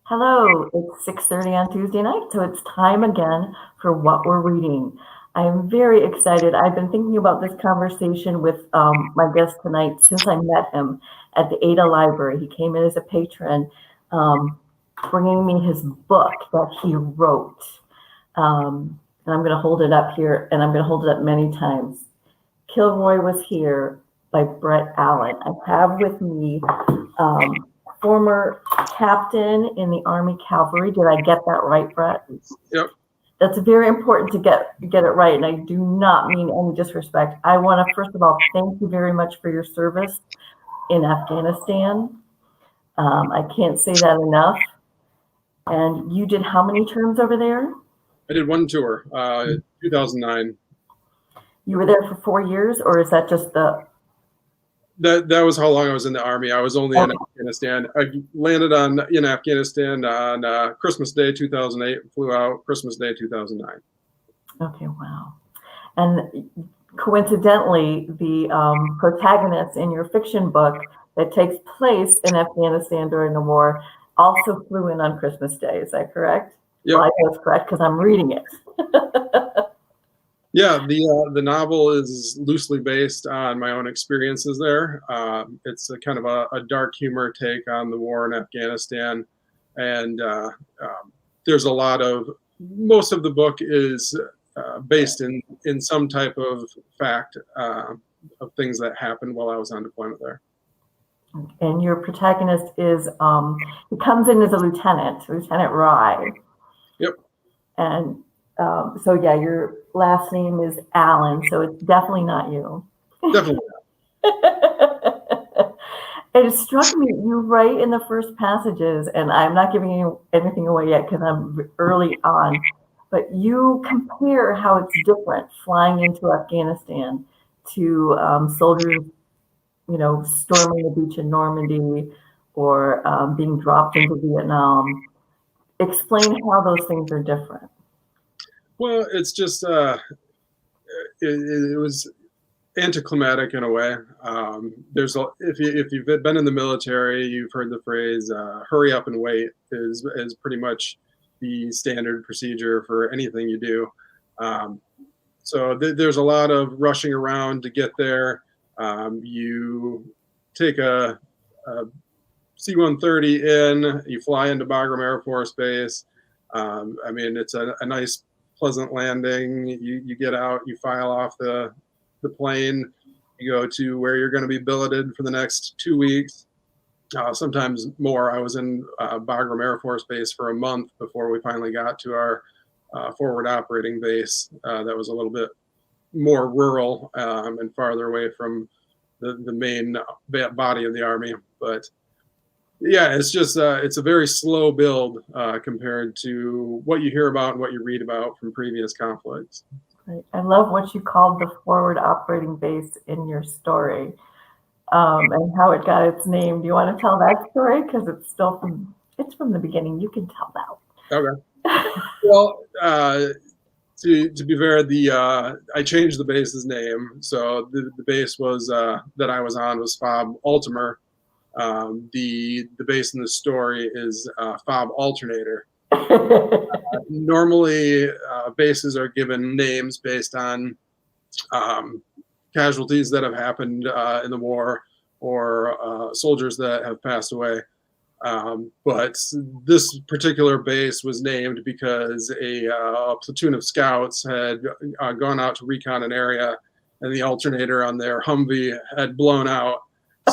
Hello, it's 6:30 on Tuesday night, so it's time again for what we're reading. I am very excited. I've been thinking about this conversation with my guest tonight since I met him at the Ada Library. He came in as a patron, um, bringing me his book that he wrote. And I'm going to hold it up here, and I'm going to hold it up many times. Kilroy Was Here by Brett Allen. I have with me former captain in the Army Cavalry. Did I get that right, Brett? Yep. That's very important to get it right, and I do not mean any disrespect. I want to first of all thank you very much for your service in Afghanistan. I can't say that enough. And you did how many terms over there? I did one tour, 2009. You were there for 4 years, or is that just the? That was how long I was in the Army. I was only in Afghanistan. I landed in Afghanistan on Christmas Day 2008, flew out Christmas Day 2009. Okay, wow. And coincidentally, the protagonist in your fiction book that takes place in Afghanistan during the war also flew in on Christmas Day. Is that correct? Yep. Well, I know it's correct because I'm reading it. Yeah, the novel is loosely based on my own experiences there. It's a kind of a dark humor take on the war in Afghanistan, and there's a lot of most of the book is based in some type of fact of things that happened while I was on deployment there. And your protagonist is he comes in as a Lieutenant Rye. Yep. And so yeah, your last name is Allen, so it's definitely not you. Definitely not. It struck me, you write in the first passages, and I'm not giving you anything away yet because I'm early on, but you compare how it's different flying into Afghanistan to soldiers, storming the beach in Normandy or being dropped into Vietnam. Explain how those things are different. Well, it's just it was anticlimactic in a way. If you've been in the military, you've heard the phrase "hurry up and wait" is pretty much the standard procedure for anything you do. So there's a lot of rushing around to get there. You take a C-130 in, you fly into Bagram Air Force Base. It's a nice, pleasant landing. You get out, you file off the plane, you go to where you're going to be billeted for the next 2 weeks, sometimes more. I was in Bagram Air Force Base for a month before we finally got to our forward operating base. That was a little bit more rural and farther away from the main body of the Army. But yeah, it's just it's a very slow build compared to what you hear about and what you read about from previous conflicts. Right. I love what you called the forward operating base in your story and how it got its name. Do you want to tell that story? Because it's from the beginning. You can tell that. Okay. Well, to be fair, I changed the base's name. So the base was that I was on was FOB Alternator. The base in the story is FOB Alternator. Normally, bases are given names based on casualties that have happened in the war or soldiers that have passed away. But this particular base was named because a platoon of scouts had gone out to recon an area, and the alternator on their Humvee had blown out.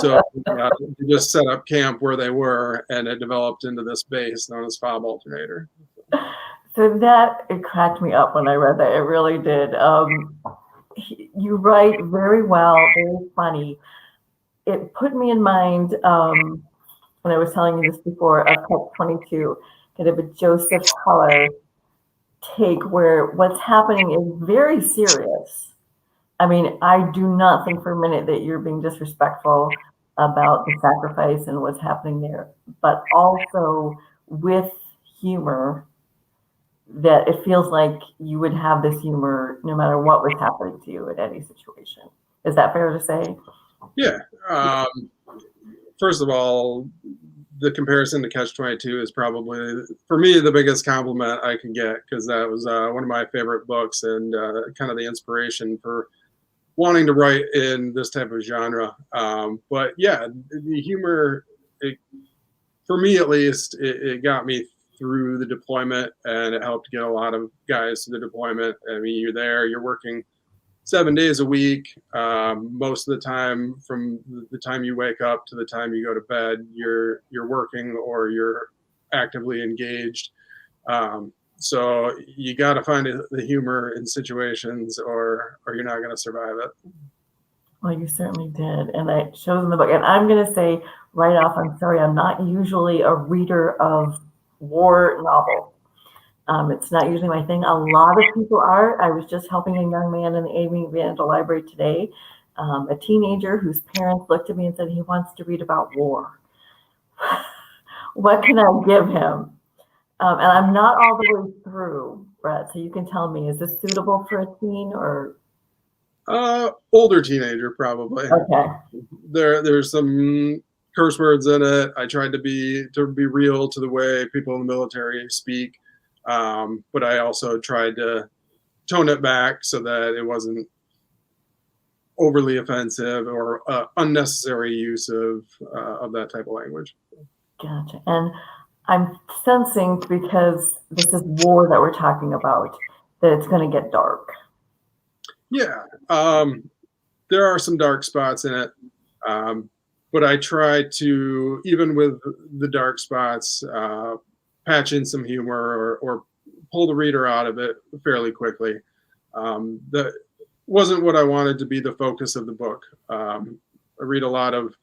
So they just set up camp where they were, and it developed into this base known as FOB Alternator. So it cracked me up when I read that. It really did. You write very well, very funny. It put me in mind, when I was telling you this before, of Catch-22, kind of a Joseph Heller take where what's happening is very serious. I mean, I do not think for a minute that you're being disrespectful about the sacrifice and what's happening there, but also with humor, that it feels like you would have this humor no matter what was happening to you in any situation. Is that fair to say? Yeah. First of all, the comparison to Catch-22 is probably, for me, the biggest compliment I can get, because that was one of my favorite books and kind of the inspiration for wanting to write in this type of genre. But yeah, the humor, for me at least, it got me through the deployment, and it helped get a lot of guys to the deployment. I mean, you're there, you're working 7 days a week. Most of the time, from the time you wake up to the time you go to bed, you're working or you're actively engaged. So you got to find the humor in situations, or you're not going to survive it. Well, you certainly did, and it shows in the book. And I'm going to say right off, I'm sorry, I'm not usually a reader of war novels. It's not usually my thing. A lot of people are. I was just helping a young man in the Amy Van Andel library today, a teenager whose parents looked at me and said he wants to read about war. What can I give him? And I'm not all the way through, Brett, so you can tell me, is this suitable for a teen or? Older teenager, probably. Okay. There's some curse words in it. I tried to be real to the way people in the military speak. But I also tried to tone it back so that it wasn't overly offensive or unnecessary use of that type of language. Gotcha. And I'm sensing, because this is war that we're talking about, that it's going to get dark. Yeah, there are some dark spots in it, but I try to, even with the dark spots, patch in some humor or pull the reader out of it fairly quickly. That wasn't what I wanted to be the focus of the book. I read a lot of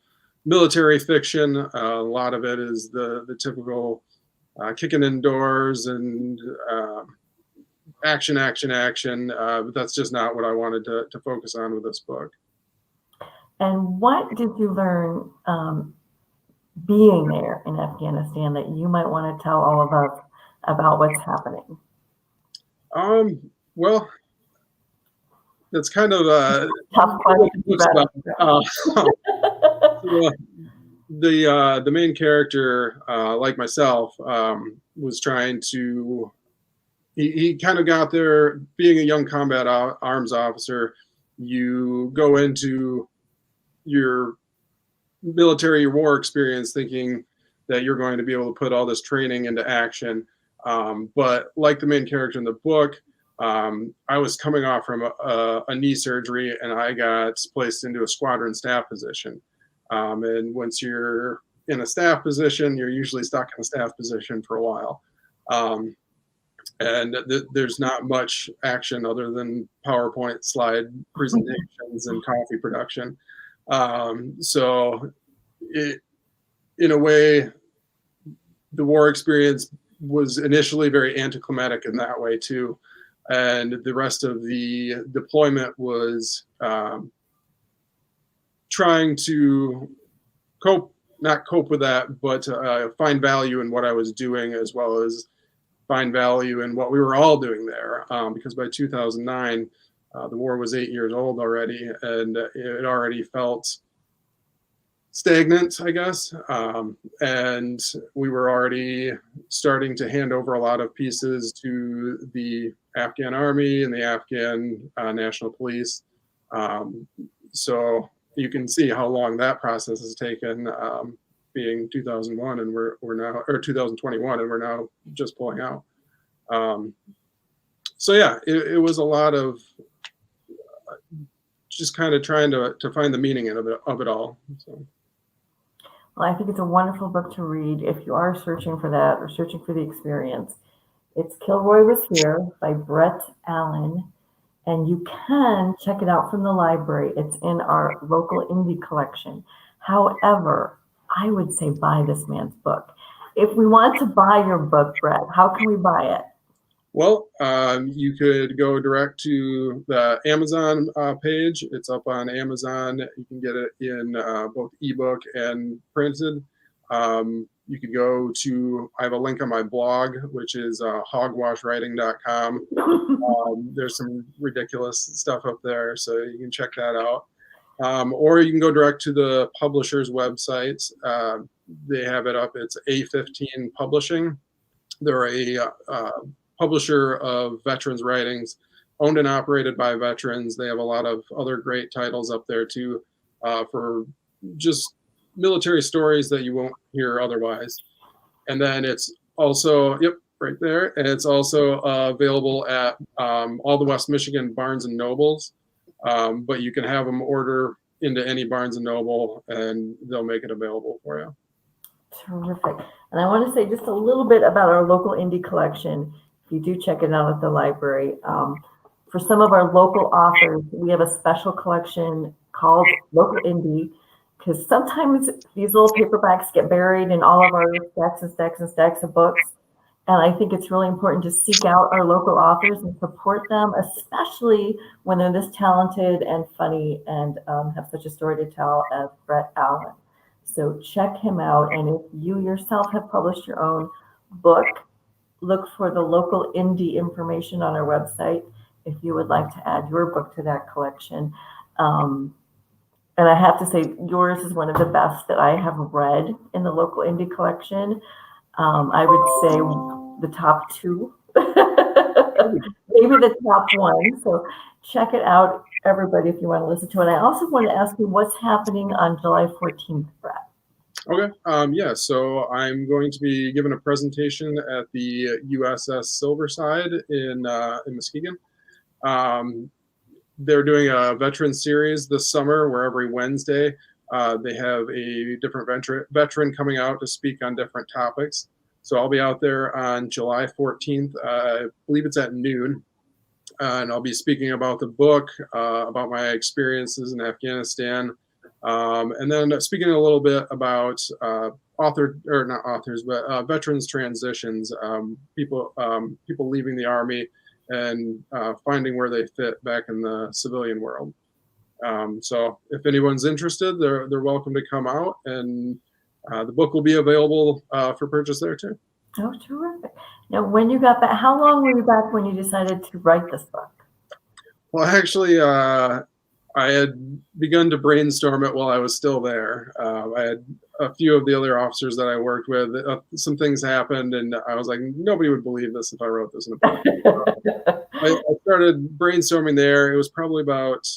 military fiction. A lot of it is the typical kicking in doors and action. But that's just not what I wanted to focus on with this book. And what did you learn being there in Afghanistan that you might want to tell all of us about what's happening? Well, that's kind of a tough question. The main character, like myself, was trying to. He kind of got there being a young combat arms officer. You go into your military war experience thinking that you're going to be able to put all this training into action. But like the main character in the book, I was coming off from a knee surgery, and I got placed into a squadron staff position. And once you're in a staff position, you're usually stuck in a staff position for a while. And there's not much action other than PowerPoint slide presentations and coffee production. So in a way, the war experience was initially very anticlimactic in that way too. And the rest of the deployment was trying to not cope with that, but find value in what I was doing, as well as find value in what we were all doing there. Because by 2009, the war was 8 years old already, and it already felt stagnant, I guess. And we were already starting to hand over a lot of pieces to the Afghan army and the Afghan National Police. So you can see how long that process has taken, being 2001, and we're now, or 2021, and we're now just pulling out. So yeah, it was a lot of just kind of trying to find the meaning of it all. So. Well, I think it's a wonderful book to read if you are searching for that or searching for the experience. It's Kilroy Was Here by Brett Allen, and you can check it out from the library. It's in our local indie collection. However, I would say buy this man's book. If we want to buy your book, Brett, how can we buy it? Well, you could go direct to the Amazon page. It's up on Amazon. You can get it in both ebook and printed. You could go to, I have a link on my blog, which is hogwashwriting.com. There's some ridiculous stuff up there, so you can check that out. Or you can go direct to the publisher's website. they have it up. It's A15 Publishing. They're a publisher of veterans writings, owned and operated by veterans. They have a lot of other great titles up there too, for just military stories that you won't hear otherwise. And then it's also, yep, right there. And it's also available at all the West Michigan Barnes and Nobles, but you can have them order into any Barnes and Noble and they'll make it available for you. Terrific. And I want to say just a little bit about our local indie collection. If you do check it out at the library, for some of our local authors, we have a special collection called Local Indie, because sometimes these little paperbacks get buried in all of our stacks and stacks and stacks of books. And I think it's really important to seek out our local authors and support them, especially when they're this talented and funny and have such a story to tell as Brett Allen. So check him out. And if you yourself have published your own book, look for the local indie information on our website if you would like to add your book to that collection. And I have to say, yours is one of the best that I have read in the local indie collection. I would say the top two, maybe the top one. So check it out, everybody, if you want to listen to it. I also want to ask you what's happening on July 14th, Brett. Okay. Yeah. So I'm going to be giving a presentation at the USS Silverside in Muskegon. They're doing a veteran series this summer where every Wednesday they have a different veteran coming out to speak on different topics. So I'll be out there on July 14th. I believe it's at noon. And I'll be speaking about the book, about my experiences in Afghanistan. And then speaking a little bit about veterans transitions, people leaving the Army and finding where they fit back in the civilian world. So if anyone's interested, they're welcome to come out, and the book will be available for purchase there too. Oh, terrific. Now, when you got back, how long were you back when you decided to write this book? Well, actually, I had begun to brainstorm it while I was still there. I had a few of the other officers that I worked with. Some things happened, and I was like, nobody would believe this if I wrote this in a book. I started brainstorming there. It was probably about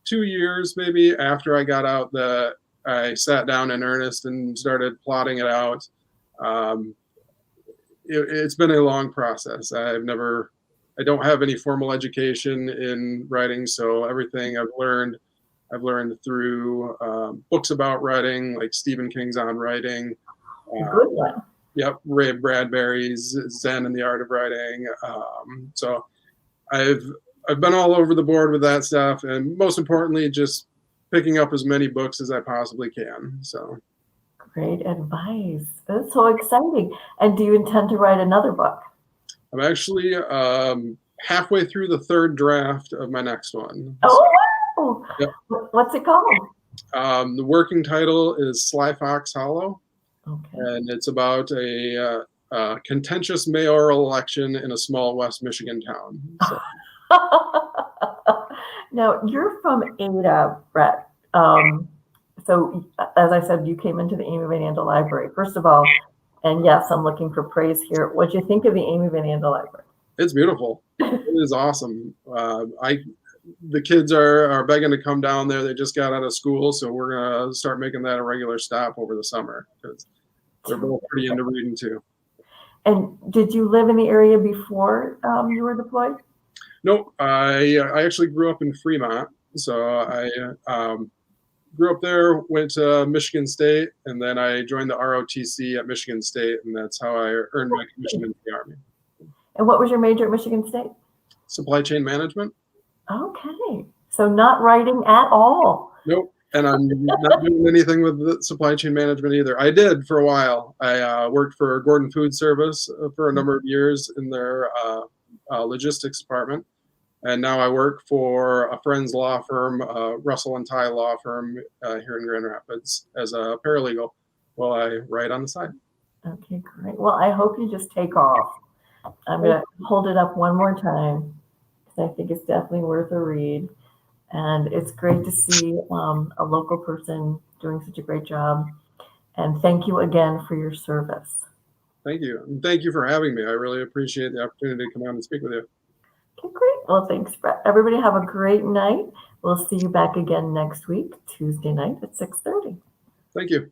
2 years, maybe, after I got out that I sat down in earnest and started plotting it out. It's been a long process. I don't have any formal education in writing, so everything I've learned through books about writing, like Stephen King's On Writing. Good one. Yep, Ray Bradbury's Zen and the Art of Writing. So I've been all over the board with that stuff, and most importantly, just picking up as many books as I possibly can. So great advice. That's so exciting. And do you intend to write another book? I'm actually halfway through the third draft of my next one. Oh, wow. Yep. What's it called? The working title is Sly Fox Hollow. Okay. And it's about a contentious mayoral election in a small West Michigan town. So. Now, you're from Ada, Brett. So, as I said, you came into the Amy Van Andel Library. First of all, and yes, I'm looking for praise here. What'd you think of the Amy Van Andel Library? It's beautiful. It is awesome. The kids are begging to come down there. They just got out of school, so we're gonna start making that a regular stop over the summer because they're both pretty into reading too. And did you live in the area before you were deployed? Nope. I actually grew up in Fremont, so I grew up there, went to Michigan State, and then I joined the ROTC at Michigan State, and that's how I earned my commission into the Army. And what was your major at Michigan State? Supply chain management. Okay. So not writing at all. Nope. And I'm not doing anything with the supply chain management either. I did for a while. I worked for Gordon Food Service for a number of years in their logistics department. And now I work for a friend's law firm, Russell and Ty law firm here in Grand Rapids as a paralegal while I write on the side. Okay, great. Well, I hope you just take off. I'm going to hold it up one more time because I think it's definitely worth a read. And it's great to see a local person doing such a great job. And thank you again for your service. Thank you. And thank you for having me. I really appreciate the opportunity to come out and speak with you. Okay, great. Well, thanks, Brett. Everybody have a great night. We'll see you back again next week, Tuesday night at 6:30. Thank you.